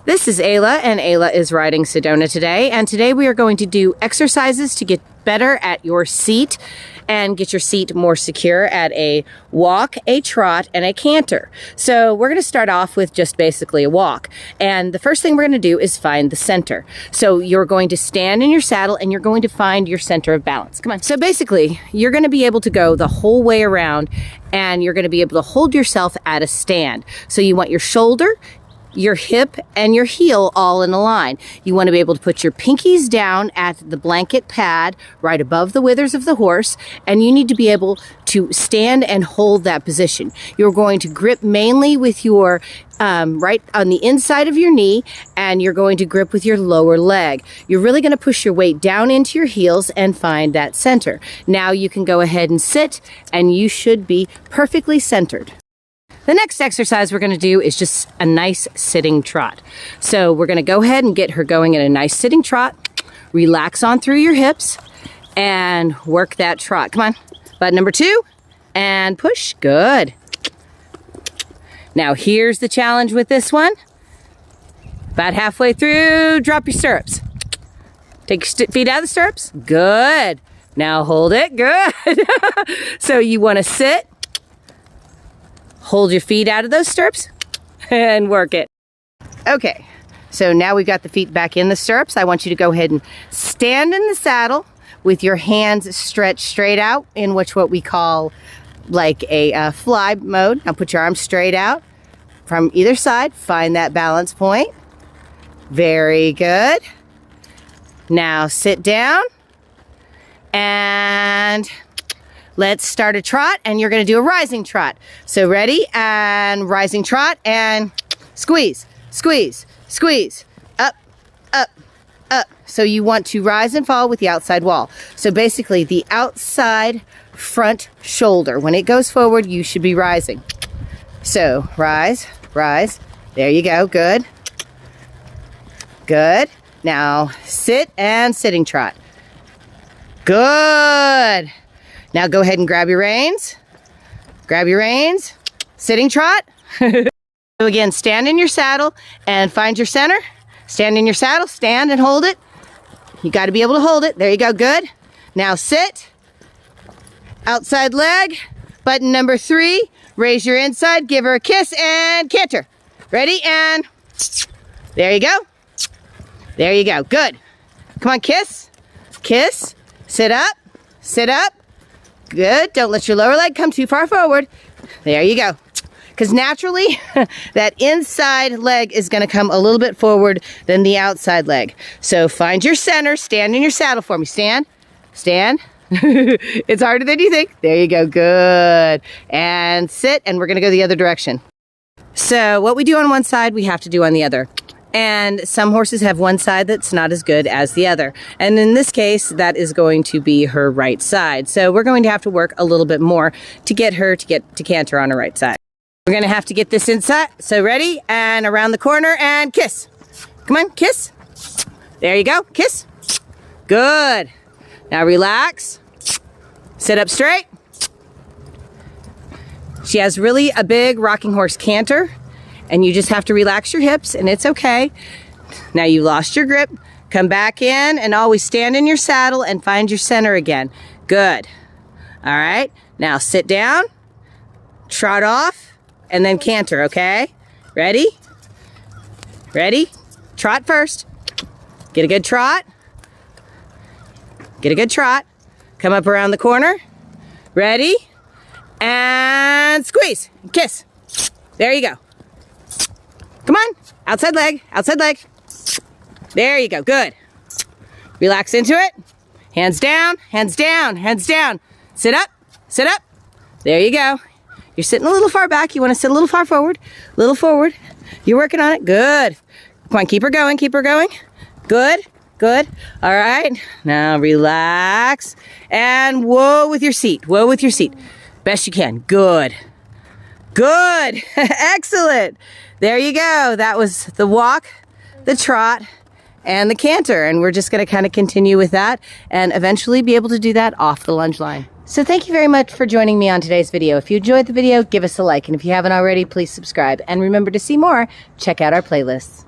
This is Ayla, and Ayla is riding Sedona today. And today we are going to do exercises to get better at your seat and get your seat more secure at a walk, a trot, and a canter. So we're going to start off with just basically a walk. And the first thing we're going to do is find the center. So you're going to stand in your saddle and you're going to find your center of balance. Come on. So basically, you're going to be able to go the whole way around and you're going to be able to hold yourself at a stand. So you want your shoulder, your hip, and your heel all in a line. You want to be able to put your pinkies down at the blanket pad right above the withers of the horse, and you need to be able to stand and hold that position. You're going to grip mainly with your right on the inside of your knee, and you're going to grip with your lower leg. You're really going to push your weight down into your heels and find that center. Now you can go ahead and sit, and you should be perfectly centered. The next exercise we're going to do is just a nice sitting trot. So we're going to go ahead and get her going in a nice sitting trot. Relax on through your hips and work that trot. Come on. Button number 2 and push. Good. Now here's the challenge with this one. About halfway through, drop your stirrups. Take your feet out of the stirrups. Good. Now hold it. Good. So you want to sit. Hold your feet out of those stirrups and work it. Okay, so now we've got the feet back in the stirrups. I want you to go ahead and stand in the saddle with your hands stretched straight out in what we call like a fly mode. Now put your arms straight out from either side. Find that balance point. Very good. Now sit down and let's start a trot, and you're going to do a rising trot. So ready, and rising trot, and squeeze, squeeze, squeeze, up, up, up. So you want to rise and fall with the outside wall. So basically the outside front shoulder, when it goes forward, you should be rising. So rise, rise. There you go. Good. Good. Now sit and sitting trot. Good. Now go ahead and grab your reins. Grab your reins. Sitting trot. So again, stand in your saddle and find your center. Stand in your saddle, stand and hold it. You got to be able to hold it. There you go, good. Now sit. Outside leg. Button number 3. Raise your inside, give her a kiss, and canter. Ready, and there you go. There you go, good. Come on, kiss. Kiss. Sit up. Sit up. Good. Don't let your lower leg come too far forward. There you go. Because naturally, that inside leg is going to come a little bit forward than the outside leg. So find your center. Stand in your saddle for me. Stand. Stand. It's harder than you think. There you go. Good. And sit. And we're going to go the other direction. So what we do on one side, we have to do on the other. And some horses have one side that's not as good as the other. And in this case, that is going to be her right side. So we're going to have to work a little bit more to get her to canter on her right side. We're going to have to get this inside. So ready, and around the corner, and kiss. Come on, kiss. There you go, kiss. Good. Now relax. Sit up straight. She has really a big rocking horse canter. And you just have to relax your hips, and it's okay. Now you lost your grip. Come back in and always stand in your saddle and find your center again. Good. All right. Now sit down, trot off, and then canter, okay? Ready? Ready? Trot first. Get a good trot. Get a good trot. Come up around the corner. Ready? And squeeze. Kiss. There you go. Come on, outside leg, outside leg. There you go, good. Relax into it. Hands down, hands down, hands down. Sit up, sit up. There you go. You're sitting a little far back. You want to sit a little far forward, a little forward. You're working on it, good. Come on, keep her going, keep her going. Good, good. All right, now relax. And whoa with your seat, whoa with your seat. Best you can, good. Good, excellent. There you go. That was the walk, the trot, and the canter. And we're just going to kind of continue with that and eventually be able to do that off the lunge line. So thank you very much for joining me on today's video. If you enjoyed the video, give us a like. And if you haven't already, please subscribe. And remember, to see more, check out our playlists.